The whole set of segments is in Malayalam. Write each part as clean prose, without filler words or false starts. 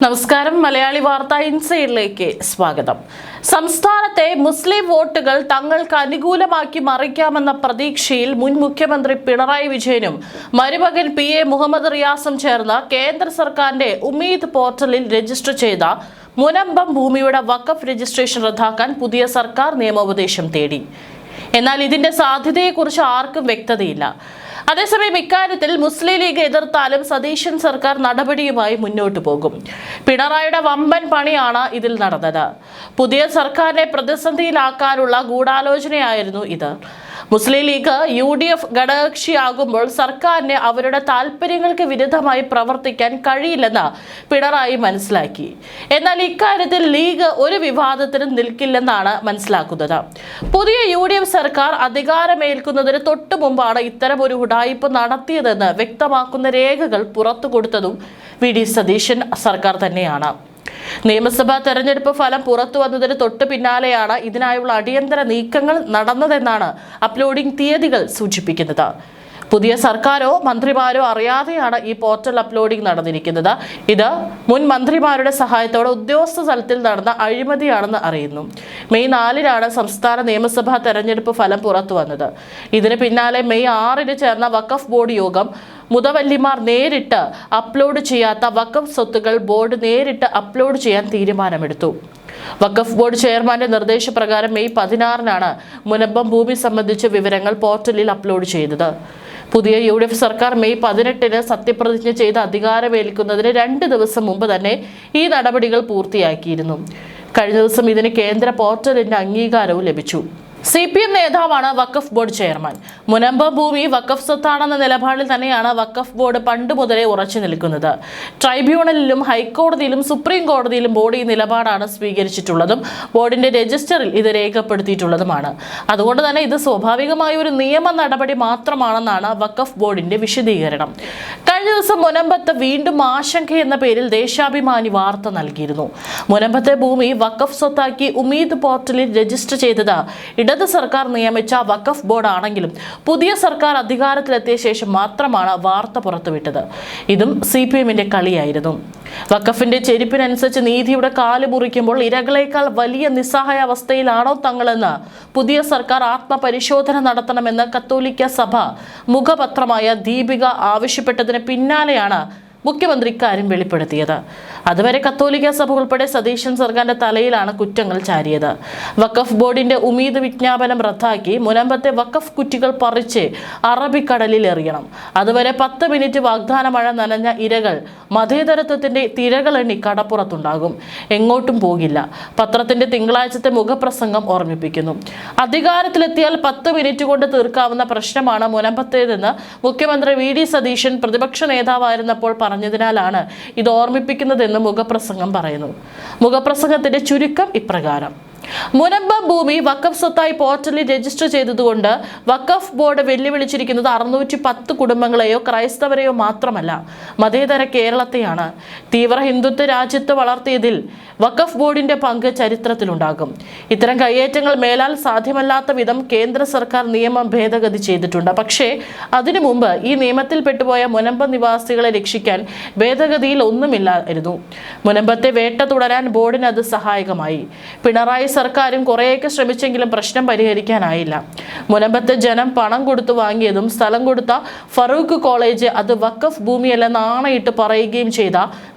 നമസ്കാരം. മലയാളി വാർത്ത ഇൻസൈഡിലേക്ക് സ്വാഗതം. സംസ്ഥാനത്തെ മുസ്ലിം വോട്ടുകൾ തങ്ങൾക്ക് അനുകൂലമാക്കി മറിക്കാമെന്ന പ്രതീക്ഷയിൽ മുൻ മുഖ്യമന്ത്രി പിണറായി വിജയനും മരുമകൻ PA മുഹമ്മദ് റിയാസും ചേർന്ന് കേന്ദ്ര സർക്കാരിന്റെ ഉമ്മീദ് പോർട്ടലിൽ രജിസ്റ്റർ ചെയ്ത മുനമ്പം ഭൂമിയുടെ വഖഫ് രജിസ്ട്രേഷൻ റദ്ദാക്കാൻ പുതിയ സർക്കാർ നിയമോപദേശം തേടി. എന്നാൽ ഇതിന്റെ സാധ്യതയെക്കുറിച്ച് ആർക്കും വ്യക്തതയില്ല. അതേസമയം ഇക്കാര്യത്തിൽ മുസ്ലിം ലീഗ് എതിർത്താലും സതീശൻ സർക്കാർ നടപടിയുമായി മുന്നോട്ടു പോകും. പിണറായിയുടെ വമ്പൻ പണിയാണ് ഇതിൽ നടന്നത്. പുതിയ സർക്കാരിനെ പ്രതിസന്ധിയിലാക്കാനുള്ള ഗൂഢാലോചനയായിരുന്നു ഇത്. മുസ്ലിം ലീഗ് UDF ഘടകകക്ഷിയാകുമ്പോൾ സർക്കാരിന് അവരുടെ താൽപര്യങ്ങൾക്ക് വിരുദ്ധമായി പ്രവർത്തിക്കാൻ കഴിയില്ലെന്ന് പിണറായി മനസ്സിലാക്കി. എന്നാൽ ഇക്കാര്യത്തിൽ ലീഗ് ഒരു വിവാദത്തിനും നിൽക്കില്ലെന്നാണ് മനസ്സിലാക്കുന്നത്. പുതിയ UDF സർക്കാർ അധികാരമേൽക്കുന്നതിന് തൊട്ടു മുമ്പാണ് ഇത്തരം ഒരു ഉഡായിപ്പ് നടത്തിയതെന്ന് വ്യക്തമാക്കുന്ന രേഖകൾ പുറത്തുകൊടുത്തതും VD സതീശൻ സർക്കാർ തന്നെയാണ്. നിയമസഭാ തെരഞ്ഞെടുപ്പ് ഫലം പുറത്തു വന്നതിന് തൊട്ടു പിന്നാലെയാണ് ഇതിനായുള്ള അടിയന്തര നീക്കങ്ങൾ നടന്നതെന്നാണ് അപ്ലോഡിംഗ് തീയതികൾ സൂചിപ്പിക്കുന്നത്. പുതിയ സർക്കാരോ മന്ത്രിമാരോ അറിയാതെയാണ് ഈ പോർട്ടൽ അപ്ലോഡിംഗ് നടന്നിരിക്കുന്നത്. ഇത് മുൻ മന്ത്രിമാരുടെ സഹായത്തോടെ ഉദ്യോഗസ്ഥ തലത്തിൽ നടന്ന അഴിമതിയാണെന്ന് അറിയുന്നു. മെയ് 4-നാണ് സംസ്ഥാന നിയമസഭാ തെരഞ്ഞെടുപ്പ് ഫലം പുറത്തു വന്നത്. ഇതിന് പിന്നാലെ മെയ് 6-ന് ചേർന്ന വഖഫ് ബോർഡ് യോഗം മുതവല്ലിമാർ നേരിട്ട് അപ്ലോഡ് ചെയ്യാത്ത വഖഫ് സ്വത്തുകൾ ബോർഡ് നേരിട്ട് അപ്ലോഡ് ചെയ്യാൻ തീരുമാനമെടുത്തു. വഖഫ് ബോർഡ് ചെയർമാന്റെ നിർദ്ദേശപ്രകാരം മെയ് 16-നാണ് മുനമ്പം ഭൂമി സംബന്ധിച്ച വിവരങ്ങൾ പോർട്ടലിൽ അപ്ലോഡ് ചെയ്തത്. പുതിയ UDF സർക്കാർ മെയ് 18-ന് സത്യപ്രതിജ്ഞ ചെയ്ത് അധികാരമേൽക്കുന്നതിന് 2 ദിവസം മുമ്പ് തന്നെ ഈ നടപടികൾ പൂർത്തിയാക്കിയിരുന്നു. കഴിഞ്ഞ ദിവസം ഇതിന് കേന്ദ്ര പോർട്ടലിന്റെ അംഗീകാരവും ലഭിച്ചു. CPM നേതാവാണ് വഖഫ് ബോർഡ് ചെയർമാൻ. മുനമ്പം ഭൂമി വഖഫ് സ്വത്താണെന്ന നിലപാടിൽ തന്നെയാണ് വഖഫ് ബോർഡ് പണ്ട് മുതലേ ഉറച്ചു നിൽക്കുന്നത്. ട്രൈബ്യൂണലിലും ഹൈക്കോടതിയിലും സുപ്രീം കോടതിയിലും ബോർഡ് ഈ നിലപാടാണ് സ്വീകരിച്ചിട്ടുള്ളതും ബോർഡിന്റെ രജിസ്റ്ററിൽ ഇത് രേഖപ്പെടുത്തിയിട്ടുള്ളതുമാണ്. അതുകൊണ്ട് തന്നെ ഇത് സ്വാഭാവികമായ ഒരു നിയമ നടപടി മാത്രമാണെന്നാണ് വഖഫ് ബോർഡിന്റെ വിശദീകരണം. കഴിഞ്ഞ ദിവസം മുനമ്പത്ത് വീണ്ടും ആശങ്ക എന്ന പേരിൽ ദേശാഭിമാനി വാർത്ത നൽകിയിരുന്നു. മുനമ്പത്തെ ഭൂമി വഖഫ് സ്വത്താക്കി ഉമ്മീദ് പോർട്ടലിൽ രജിസ്റ്റർ ചെയ്തത് ഇടത് സർക്കാർ നിയമിച്ച വഖഫ് ബോർഡ് ആണെങ്കിലും പുതിയ സർക്കാർ അധികാരത്തിലെത്തിയ ശേഷം മാത്രമാണ് വാർത്ത പുറത്തുവിട്ടത്. ഇതും CPMന്റെ കളിയായിരുന്നു. വഖഫിന്റെ ചെരുപ്പിനനുസരിച്ച് നീതിയുടെ കാല് മുറിക്കുമ്പോൾ ഇരകളേക്കാൾ വലിയ നിസ്സഹായ അവസ്ഥയിലാണോ തങ്ങളെന്ന് പുതിയ സർക്കാർ ആത്മപരിശോധന നടത്തണമെന്ന് കത്തോലിക്ക സഭ മുഖപത്രമായ ദീപിക ആവശ്യപ്പെട്ടതിന് പിന്നാലെയാണ് മുഖ്യമന്ത്രി ഇക്കാര്യം വെളിപ്പെടുത്തിയത്. അതുവരെ കത്തോലിക്ക സഭ ഉൾപ്പെടെ സതീശൻ സർക്കാരിന്റെ തലയിലാണ് കുറ്റങ്ങൾ ചാരിയത്. വഖഫ് ബോർഡിന്റെ ഉമീദ് വിജ്ഞാപനം റദ്ദാക്കി മുനമ്പത്തെ വഖഫ് കുറ്റികൾ പറിച്ച് അറബിക്കടലിൽ എറിയണം. അതുവരെ 10 മിനിറ്റ് വാഗ്ദാന മഴ നനഞ്ഞ ഇരകൾ മതേതരത്വത്തിന്റെ തിരകളെണ്ണി കടപ്പുറത്തുണ്ടാകും. എങ്ങോട്ടും പോകില്ല. പത്രത്തിന്റെ തിങ്കളാഴ്ചത്തെ മുഖപ്രസംഗം ഓർമ്മിപ്പിക്കുന്നു. അധികാരത്തിലെത്തിയാൽ 10 മിനിറ്റ് കൊണ്ട് തീർക്കാവുന്ന പ്രശ്നമാണ് മുനമ്പത്തേതെന്ന് മുഖ്യമന്ത്രി VD സതീശൻ പ്രതിപക്ഷ നേതാവായിരുന്നപ്പോൾ പറഞ്ഞതിനാലാണ് ഇത് ഓർമ്മിപ്പിക്കുന്നതെന്ന് മുഖപ്രസംഗം പറയുന്നു. മുഖപ്രസംഗത്തിന്റെ ചുരുക്കം ഇപ്രകാരം: മുനമ്പം ഭൂമി വഖഫ് സ്വത്തായി പോർട്ടലിൽ രജിസ്റ്റർ ചെയ്തതുകൊണ്ട് വഖഫ് ബോർഡ് വെല്ലുവിളിച്ചിരിക്കുന്നത് 610 കുടുംബങ്ങളെയോ ക്രൈസ്തവരെയോ മാത്രമല്ല, മതേതര കേരളത്തെയാണ്. തീവ്ര ഹിന്ദുത്വ രാജ്യത്ത് വളർത്തിയതിൽ വഖഫ് ബോർഡിന്റെ പങ്ക് ചരിത്രത്തിലുണ്ടാകും. ഇത്തരം കയ്യേറ്റങ്ങൾ മേലാൽ സാധ്യമല്ലാത്ത വിധം കേന്ദ്ര സർക്കാർ നിയമം ഭേദഗതി ചെയ്തിട്ടുണ്ട്. പക്ഷേ അതിനു മുമ്പ് ഈ നിയമത്തിൽ പെട്ടുപോയ മുനമ്പം നിവാസികളെ രക്ഷിക്കാൻ ഭേദഗതിയിൽ ഒന്നുമില്ലായിരുന്നു. മുനമ്പത്തെ വേട്ട തുടരാൻ ബോർഡിന് അത് സഹായകമായി. പിണറായി സർക്കാരും കുറേയൊക്കെ ശ്രമിച്ചെങ്കിലും പ്രശ്നം പരിഹരിക്കാനായില്ല. മുനമ്പത്തെ ജനം പണം കൊടുത്തു വാങ്ങിയതും സ്ഥലം കൊടുത്ത ഫറൂഖ് കോളേജ് അത് വഖഫ് ഭൂമിയല്ലെന്ന് ആണയിട്ട് പറയുകയും ചെയ്ത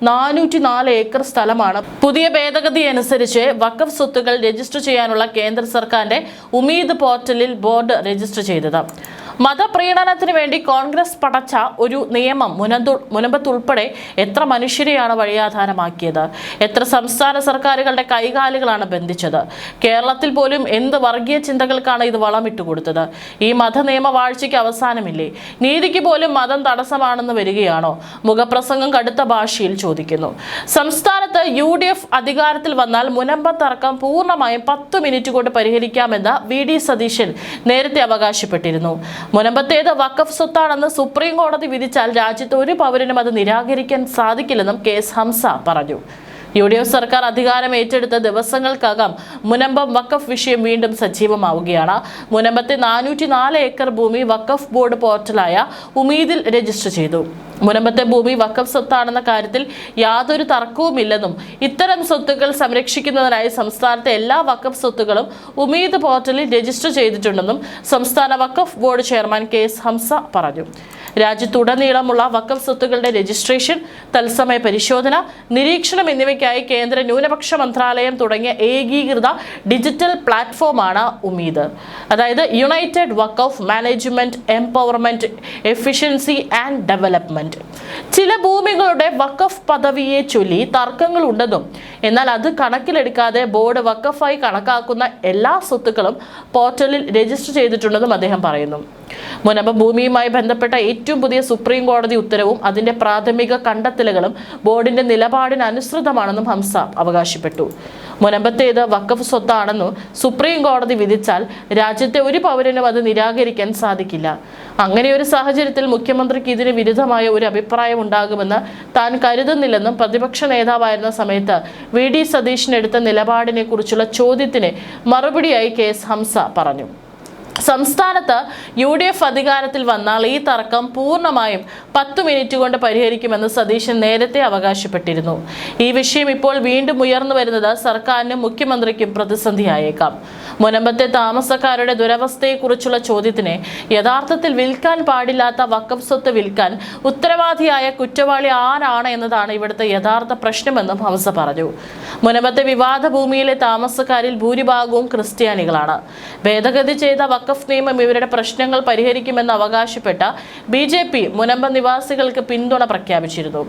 404 ഏക്കർ സ്ഥലമാണ് പുതിയ ഭേദഗതി അനുസരിച്ച് വഖഫ് സ്വത്തുകൾ രജിസ്റ്റർ ചെയ്യാനുള്ള കേന്ദ്ര സർക്കാരിന്റെ ഉമീദ് പോർട്ടലിൽ ബോർഡ് രജിസ്റ്റർ ചെയ്തത്. മതപ്രീണനത്തിന് വേണ്ടി കോൺഗ്രസ് പടച്ച ഒരു നിയമം മുനമ്പത്തുൾപ്പെടെ എത്ര മനുഷ്യരെയാണ് വഴിയാധാരമാക്കിയത്? എത്ര സംസ്ഥാന സർക്കാരുകളുടെ കൈകാലുകളാണ് ബന്ധിച്ചത്? കേരളത്തിൽ പോലും എന്ത് വർഗീയ ചിന്തകൾക്കാണ് ഇത് വളമിട്ട് കൊടുത്തത്? ഈ മതനിയമ വാഴ്ചയ്ക്ക് അവസാനമില്ലേ? നീതിക്ക് പോലും മതം തടസ്സമാണെന്ന് വരികയാണോ? മുഖപ്രസംഗം കടുത്ത ഭാഷയിൽ ചോദിക്കുന്നു. സംസ്ഥാനത്ത് UDF അധികാരത്തിൽ വന്നാൽ മുനമ്പം തർക്കം പൂർണ്ണമായും 10 മിനിറ്റ് കൊണ്ട് പരിഹരിക്കാമെന്ന് VD സതീശൻ നേരത്തെ അവകാശപ്പെട്ടിരുന്നു. മുനമ്പത്തേത് വഖഫ് സ്വത്താണെന്ന് സുപ്രീം കോടതി വിധിച്ചാൽ രാജ്യത്ത് ഒരു പൗരനും അത് നിരാകരിക്കാൻ സാധിക്കില്ലെന്നും KS ഹംസ പറഞ്ഞു. UDF സർക്കാർ അധികാരം ഏറ്റെടുത്ത ദിവസങ്ങൾക്കകം മുനമ്പം വഖഫ് വിഷയം വീണ്ടും സജീവമാവുകയാണ്. മുനമ്പത്തെ 404 ഏക്കർ ഭൂമി വഖഫ് ബോർഡ് പോർട്ടലായ ഉമീദിൽ രജിസ്റ്റർ ചെയ്തു. മുനമ്പത്തെ ഭൂമി വഖഫ് സ്വത്താണെന്ന കാര്യത്തിൽ യാതൊരു തർക്കവുമില്ലെന്നും ഇത്തരം സ്വത്തുക്കൾ സംരക്ഷിക്കുന്നതിനായി സംസ്ഥാനത്തെ എല്ലാ വഖഫ് സ്വത്തുക്കളും ഉമീദ് പോർട്ടലിൽ രജിസ്റ്റർ ചെയ്തിട്ടുണ്ടെന്നും സംസ്ഥാന വഖഫ് ബോർഡ് ചെയർമാൻ KS ഹംസ പറഞ്ഞു. രാജ്യത്തുടനീളമുള്ള വഖഫ് സ്വത്തുക്കളുടെ രജിസ്ട്രേഷൻ, തത്സമയ പരിശോധന, നിരീക്ഷണം എന്നിവയ്ക്കായി കേന്ദ്ര ന്യൂനപക്ഷ മന്ത്രാലയം തുടങ്ങിയ ഏകീകൃത ഡിജിറ്റൽ പ്ലാറ്റ്ഫോമാണ് ഉമീദ്. അതായത് United Waqf management empowerment efficiency and development. ചില ഭൂമികളുടെ വഖഫ് പദവിയെ ചൊല്ലി തർക്കങ്ങൾ ഉണ്ടെന്നും എന്നാൽ അത് കണക്കിലെടുക്കാതെ ബോർഡ് വഖഫായി കണക്കാക്കുന്ന എല്ലാ സ്വത്തുക്കളും പോർട്ടലിൽ രജിസ്റ്റർ ചെയ്തിട്ടുണ്ടെന്നും അദ്ദേഹം പറയുന്നു. മുനമ്പം ഭൂമിയുമായി ബന്ധപ്പെട്ട ഏറ്റവും പുതിയ സുപ്രീം കോടതി ഉത്തരവും അതിന്റെ പ്രാഥമിക കണ്ടെത്തലുകളും ബോർഡിന്റെ നിലപാടിന് അനുസൃതമാണെന്നും ഹംസ അവകാശപ്പെട്ടു. മുനമ്പത്തേത് വഖഫ് സ്വത്താണെന്നും സുപ്രീം കോടതി വിധിച്ചാൽ രാജ്യത്തെ ഒരു പൗരനും അത് നിരാകരിക്കാൻ സാധിക്കില്ല. അങ്ങനെയൊരു സാഹചര്യത്തിൽ മുഖ്യമന്ത്രിക്ക് ഇതിന് വിരുദ്ധമായ ഒരു അഭിപ്രായം ഉണ്ടാകുമെന്ന് താൻ കരുതുന്നില്ലെന്നും പ്രതിപക്ഷ നേതാവായിരുന്ന സമയത്ത് VD സതീശൻ എടുത്ത നിലപാടിനെ കുറിച്ചുള്ള ചോദ്യത്തിന് മറുപടിയായി KS ഹംസ പറഞ്ഞു. സംസ്ഥാനത്ത് UDF അധികാരത്തിൽ വന്നാൽ ഈ തർക്കം പൂർണ്ണമായും 10 മിനിറ്റ് കൊണ്ട് പരിഹരിക്കുമെന്ന് സതീശൻ നേരത്തെ അവകാശപ്പെട്ടിരുന്നു. ഈ വിഷയം ഇപ്പോൾ വീണ്ടും ഉയർന്നു വരുന്നത് സർക്കാരിനും മുഖ്യമന്ത്രിക്കും പ്രതിസന്ധിയായേക്കാം. മുനമ്പത്തെ താമസക്കാരുടെ ദുരവസ്ഥയെക്കുറിച്ചുള്ള ചോദ്യത്തിന് യഥാർത്ഥത്തിൽ വിൽക്കാൻ പാടില്ലാത്ത വഖഫ് സ്വത്ത് വിൽക്കാൻ ഉത്തരവാദിയായ കുറ്റവാളി ആരാണ് എന്നതാണ് ഇവിടുത്തെ യഥാർത്ഥ പ്രശ്നമെന്നും ഹംസ പറഞ്ഞു. മുനമ്പത്തെ വിവാദ ഭൂമിയിലെ താമസക്കാരിൽ ഭൂരിഭാഗവും ക്രിസ്ത്യാനികളാണ്. ഭേദഗതി ചെയ്ത വഖഫ് നിയമം ഇവരുടെ പ്രശ്നങ്ങൾ പരിഹരിക്കുമെന്ന് അവകാശപ്പെട്ട BJP മുനമ്പം നിവാസികൾക്ക് പിന്തുണ പ്രഖ്യാപിച്ചിരുന്നു.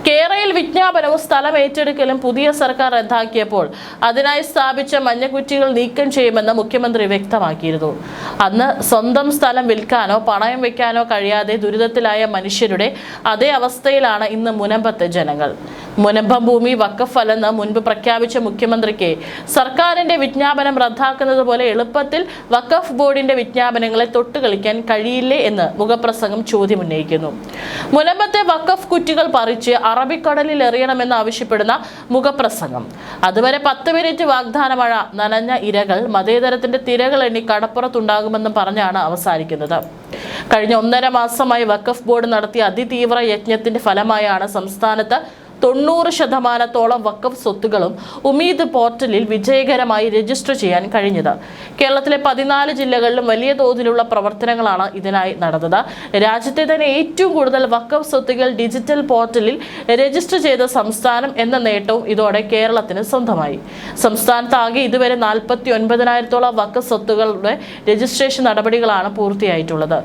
കേരളയിൽ വിജ്ഞാപനവും സ്ഥലം ഏറ്റെടുക്കലും പുതിയ സർക്കാർ റദ്ദാക്കിയപ്പോൾ അതിനായി സ്ഥാപിച്ച മഞ്ഞക്കുറ്റികൾ നീക്കം ചെയ്യുമെന്ന് മുഖ്യമന്ത്രി വ്യക്തമാക്കിയിരുന്നു. അന്ന് സ്വന്തം സ്ഥലം വിൽക്കാനോ പണയം വെക്കാനോ കഴിയാതെ ദുരിതത്തിലായ മനുഷ്യരുടെ അതേ അവസ്ഥയിലാണ് ഇന്ന് മുനമ്പത്തെ ജനങ്ങൾ. മുനമ്പം ഭൂമി വഖഫ് അല്ലെന്ന് മുൻപ് പ്രഖ്യാപിച്ച മുഖ്യമന്ത്രിക്ക് സർക്കാരിന്റെ വിജ്ഞാപനം റദ്ദാക്കുന്നത് പോലെ എളുപ്പത്തിൽ വഖഫ് ബോർഡിന്റെ വിജ്ഞാപനങ്ങളെ തൊട്ടുകളിക്കാൻ കഴിയില്ലേ എന്ന് മുഖപ്രസംഗം ചോദ്യമുന്നയിക്കുന്നു. മുനമ്പത്തെ വഖഫ് കുറ്റികൾ പറിച്ച് അറബിക്കടലിൽ എറിയണമെന്ന് ആവശ്യപ്പെടുന്ന മുഖപ്രസംഗം. അതുവരെ 10 മിനിറ്റ് വാഗ്ദാന മഴ, നനഞ്ഞ ഇരകൾ, മതേതരത്തിന്റെ തിരകൾ എണ്ണി കടപ്പുറത്തുണ്ടാകുമെന്നും പറഞ്ഞാണ് അവസാനിക്കുന്നത്. കഴിഞ്ഞ 1.5 മാസമായി വഖഫ് ബോർഡ് നടത്തിയ അതിതീവ്ര യജ്ഞത്തിന്റെ ഫലമായാണ് സംസ്ഥാനത്ത് 90% വഖഫ് സ്വത്തുകളും ഉമീദ് പോർട്ടലിൽ വിജയകരമായി രജിസ്റ്റർ ചെയ്യാൻ കഴിഞ്ഞത്. കേരളത്തിലെ 14 ജില്ലകളിലും വലിയ തോതിലുള്ള പ്രവർത്തനങ്ങളാണ് ഇതിനായി നടന്നത്. രാജ്യത്തെ തന്നെ ഏറ്റവും കൂടുതൽ വഖഫ് സ്വത്തുകൾ ഡിജിറ്റൽ പോർട്ടലിൽ രജിസ്റ്റർ ചെയ്ത സംസ്ഥാനം എന്ന നേട്ടവും ഇതോടെ കേരളത്തിന് സ്വന്തമായി. സംസ്ഥാനത്ത് ആകെ ഇതുവരെ 49,000 വഖഫ് സ്വത്തുക്കളുടെ രജിസ്ട്രേഷൻ നടപടികളാണ് പൂർത്തിയായിട്ടുള്ളത്.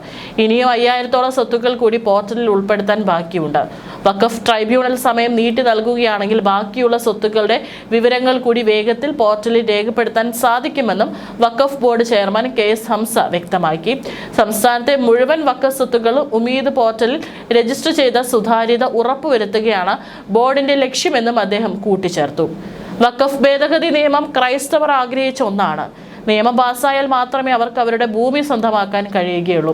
ഇനിയും 5,000 സ്വത്തുക്കൾ കൂടി പോർട്ടലിൽ ഉൾപ്പെടുത്താൻ ബാക്കിയുണ്ട്. വഖഫ് ട്രൈബ്യൂണൽ സമയം നീട്ടി നൽകുകയാണെങ്കിൽ ബാക്കിയുള്ള സ്വത്തുക്കളുടെ വിവരങ്ങൾ കൂടി വേഗത്തിൽ പോർട്ടലിൽ രേഖപ്പെടുത്താൻ സാധിക്കുമെന്നും വഖഫ് ബോർഡ് ചെയർമാൻ KS ഹംസ വ്യക്തമാക്കി. സംസ്ഥാനത്തെ മുഴുവൻ വഖഫ് സ്വത്തുക്കളും ഉമീദ് പോർട്ടലിൽ രജിസ്റ്റർ ചെയ്ത സുതാര്യത ഉറപ്പുവരുത്തുകയാണ് ബോർഡിന്റെ ലക്ഷ്യമെന്നും അദ്ദേഹം കൂട്ടിച്ചേർത്തു. വഖഫ് ഭേദഗതി നിയമം ക്രൈസ്തവർ ആഗ്രഹിച്ച ഒന്നാണ്. നിയമം പാസ്സായാൽ മാത്രമേ അവർക്ക് അവരുടെ ഭൂമി സ്വന്തമാക്കാൻ കഴിയുകയുള്ളൂ.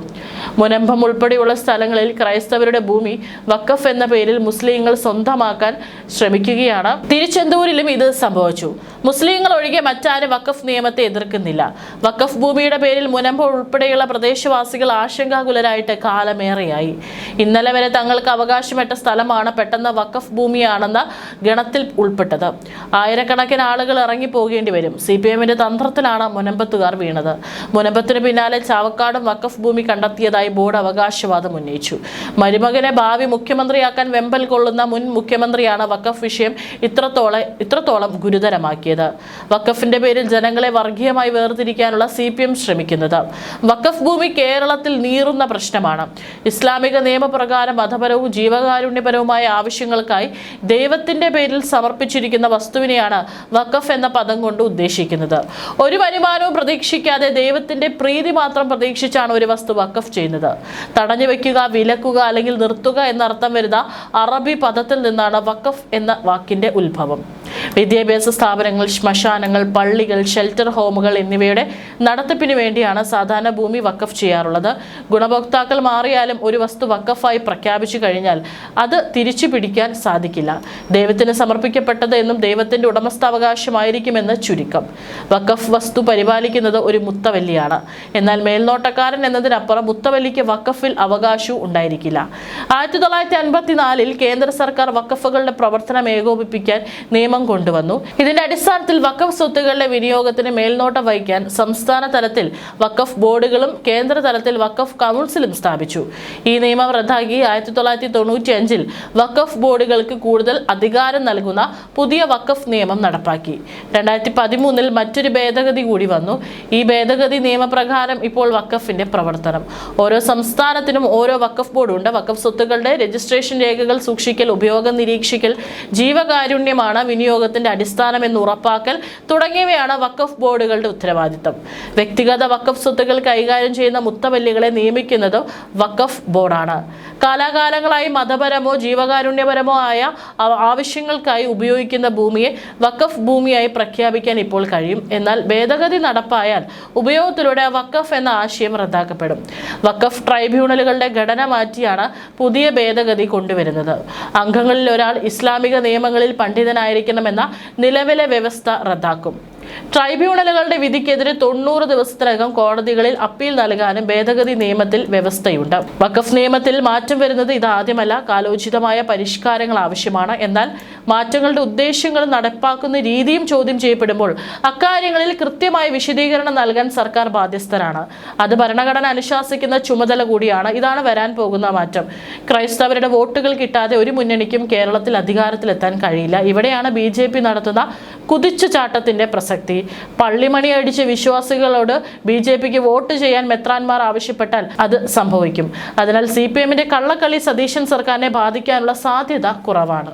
മുനമ്പം ഉൾപ്പെടെയുള്ള സ്ഥലങ്ങളിൽ ക്രൈസ്തവരുടെ ഭൂമി വഖഫ് എന്ന പേരിൽ മുസ്ലിങ്ങൾ സ്വന്തമാക്കാൻ ശ്രമിക്കുകയാണ്. തിരുച്ചെന്തൂരിലും ഇത് സംഭവിച്ചു. മുസ്ലിങ്ങൾ ഒഴികെ മറ്റാരും വഖഫ് നിയമത്തെ എതിർക്കുന്നില്ല. വഖഫ് ഭൂമിയുടെ പേരിൽ മുനമ്പം ഉൾപ്പെടെയുള്ള പ്രദേശവാസികൾ ആശങ്കാകുലരായിട്ട് കാലമേറെയായി. ഇന്നലെ വരെ തങ്ങൾക്ക് അവകാശപ്പെട്ട സ്ഥലമാണ് പെട്ടെന്ന് വഖഫ് ഭൂമിയാണെന്ന ഗണത്തിൽ ഉൾപ്പെട്ടത്. ആയിരക്കണക്കിന് ആളുകൾ ഇറങ്ങിപ്പോകേണ്ടി വരും. CPMന്റെ തന്ത്രത്തിലാണ് മുനമ്പത്തുകാർ വീണത്. മുനമ്പത്തിന് പിന്നാലെ ചാവക്കാടും വഖഫ് ഭൂമി കണ്ടെത്തിയതായി ബോർഡ് അവകാശവാദം ഉന്നയിച്ചു. മരുമകനെ ഭാവി മുഖ്യമന്ത്രിയാക്കാൻ വെമ്പൽ കൊള്ളുന്ന മുൻ മുഖ്യമന്ത്രിയാണ് വഖഫ് വിഷയം ഇത്രത്തോളം ഗുരുതരമാക്കിയത്. വഖഫിന്റെ പേരിൽ ജനങ്ങളെ വർഗീയമായി വേർതിരിക്കാനുള്ള CPM ശ്രമിക്കുന്നത്. വഖഫ് ഭൂമി കേരളത്തിൽ നീറുന്ന പ്രശ്നമാണ്. ഇസ്ലാമിക നിയമപ്രകാരം മതപരവും ജീവകാരുണ്യപരവുമായ ആവശ്യങ്ങൾക്കായി ദൈവത്തിന്റെ പേരിൽ സമർപ്പിച്ചിരിക്കുന്ന വസ്തുവിനെയാണ് വഖഫ് എന്ന പദം കൊണ്ട് ഉദ്ദേശിക്കുന്നത്. ഒരു വരുമാനവും പ്രതീക്ഷിക്കാതെ ദൈവത്തിന്റെ പ്രീതി മാത്രം പ്രതീക്ഷിച്ചാണ് ഒരു വസ്തു വഖഫ് ചെയ്യുന്നത്. തടഞ്ഞു വെക്കുക, വിലക്കുക അല്ലെങ്കിൽ നിർത്തുക എന്നർത്ഥം വരുന്ന അറബി പദത്തിൽ നിന്നാണ് വഖഫ് എന്ന വാക്കിന്റെ ഉത്ഭവം. വിദ്യാഭ്യാസ സ്ഥാപനങ്ങൾ, ശ്മശാനങ്ങൾ, പള്ളികൾ, ഷെൽട്ടർ ഹോമുകൾ എന്നിവയുടെ നടത്തിപ്പിന് വേണ്ടിയാണ് സാധാരണ ഭൂമി വഖഫ് ചെയ്യാറുള്ളത്. ഗുണഭോക്താക്കൾ മാറിയാലും ഒരു വസ്തു വഖഫായി പ്രഖ്യാപിച്ചു കഴിഞ്ഞാൽ അത് തിരിച്ചു പിടിക്കാൻ സാധിക്കില്ല. ദൈവത്തിന് സമർപ്പിക്കപ്പെട്ടത് എന്നും ദൈവത്തിന്റെ ഉടമസ്ഥാവകാശമായിരിക്കുമെന്ന് ചുരുക്കം. വഖഫ് വസ്തു പരിപാലിക്കുന്നത് ഒരു മുത്തവല്ലിയാണ്. എന്നാൽ മേൽനോട്ടക്കാരൻ എന്നതിനപ്പുറം മുത്തവല്ലിക്ക് വഖഫിൽ അവകാശവും ഉണ്ടായിരിക്കില്ല. 1954 കേന്ദ്ര സർക്കാർ വഖഫുകളുടെ പ്രവർത്തനം ഏകോപിപ്പിക്കാൻ നിയമം കൊണ്ടുവന്നു. ഇതിന്റെ അടിസ്ഥാനത്തിൽ വഖഫ് സ്വത്തുക്കളുടെ വിനിയോഗത്തിന് മേൽനോട്ടം വഹിക്കാൻ സംസ്ഥാന തലത്തിൽ വഖഫ് ബോർഡുകളും കേന്ദ്ര തലത്തിൽ വഖഫ് കൗൺസിലും സ്ഥാപിച്ചു. ഈ നിയമം റദ്ദാക്കി 1995 വഖഫ് ബോർഡുകൾക്ക് കൂടുതൽ അധികാരം നൽകുന്ന പുതിയ വഖഫ് നിയമം നടപ്പാക്കി. 2013 മറ്റൊരു ഭേദഗതി കൂടി വന്നു. ഈ ഭേദഗതി നിയമപ്രകാരം ഇപ്പോൾ വഖഫിന്റെ പ്രവർത്തനം. ഓരോ സംസ്ഥാനത്തിനും ഓരോ വഖഫ് ബോർഡുണ്ട്. വഖഫ് സ്വത്തുക്കളുടെ രജിസ്ട്രേഷൻ രേഖകൾ സൂക്ഷിക്കൽ, ഉപയോഗം നിരീക്ഷിക്കൽ, ജീവകാരുണ്യമാണ് വിനിയോഗത്തിന്റെ അടിസ്ഥാനം എന്ന് ഉറപ്പാക്കൽ തുടങ്ങിയവയാണ് വഖഫ് ബോർഡുകളുടെ ഉത്തരവാദിത്തം. വ്യക്തിഗത വഖഫ് സ്വത്തുക്കൾ കൈകാര്യം ചെയ്യുന്ന മുത്തവല്ലികളെ നിയമിക്കുന്നത് വഖഫ് ബോർഡാണ്. കാലാകാലങ്ങളായി മതപരമോ ജീവകാരുണ്യപരമോ ആയ ആവശ്യങ്ങൾക്കായി ഉപയോഗിക്കുന്ന ഭൂമിയെ വഖഫ് ഭൂമിയായി പ്രഖ്യാപിക്കാൻ ഇപ്പോൾ കഴിയും. എന്നാൽ ഭേദഗതി നടപ്പായാൽ ഉപയോഗത്തിലൂടെ വഖഫ് എന്ന ആശയം റദ്ദാക്കപ്പെടും. വഖഫ് ട്രൈബ്യൂണലുകളുടെ ഘടന മാറ്റിയാണ് പുതിയ ഭേദഗതി കൊണ്ടുവരുന്നത്. അംഗങ്ങളിൽ ഒരാൾ ഇസ്ലാമിക നിയമങ്ങളിൽ പണ്ഡിതനായിരിക്കണമെന്ന നിലവിലെ വ്യവസ്ഥ റദ്ദാക്കും. ട്രൈബ്യൂണലുകളുടെ വിധിക്കെതിരെ 90 ദിവസത്തിനകം കോടതികളിൽ അപ്പീൽ നൽകാനും ഭേദഗതി നിയമത്തിൽ വ്യവസ്ഥയുണ്ട്. വഖഫ് നിയമത്തിൽ മാറ്റം വരുന്നത് ഇതാദ്യമല്ല. കാലോചിതമായ പരിഷ്കാരങ്ങൾ ആവശ്യമാണ്. എന്നാൽ മാറ്റങ്ങളുടെ ഉദ്ദേശങ്ങളും നടപ്പാക്കുന്ന രീതിയും ചോദ്യം ചെയ്യപ്പെടുമ്പോൾ അക്കാര്യങ്ങളിൽ കൃത്യമായ വിശദീകരണം നൽകാൻ സർക്കാർ ബാധ്യസ്ഥരാണ്. അത് ഭരണഘടന അനുശാസിക്കുന്ന ചുമതല കൂടിയാണ്. ഇതാണ് വരാൻ പോകുന്ന മാറ്റം. ക്രൈസ്തവരുടെ വോട്ടുകൾ കിട്ടാതെ ഒരു മുന്നണിക്കും കേരളത്തിൽ അധികാരത്തിലെത്താൻ കഴിയില്ല. ഇവിടെയാണ് BJP നടത്തുന്ന കുതിച്ചുചാട്ടത്തിന്റെ പ്രസക്തി. പള്ളിമണി അടിച്ച വിശ്വാസികളോട് BJPക്ക് വോട്ട് ചെയ്യാൻ മെത്രാൻമാർ ആവശ്യപ്പെട്ടാൽ അത് സംഭവിക്കും. അതിനാൽ CPMന്റെ കള്ളക്കളി സതീശൻ സർക്കാരിനെ ബാധിക്കാനുള്ള സാധ്യത കുറവാണ്.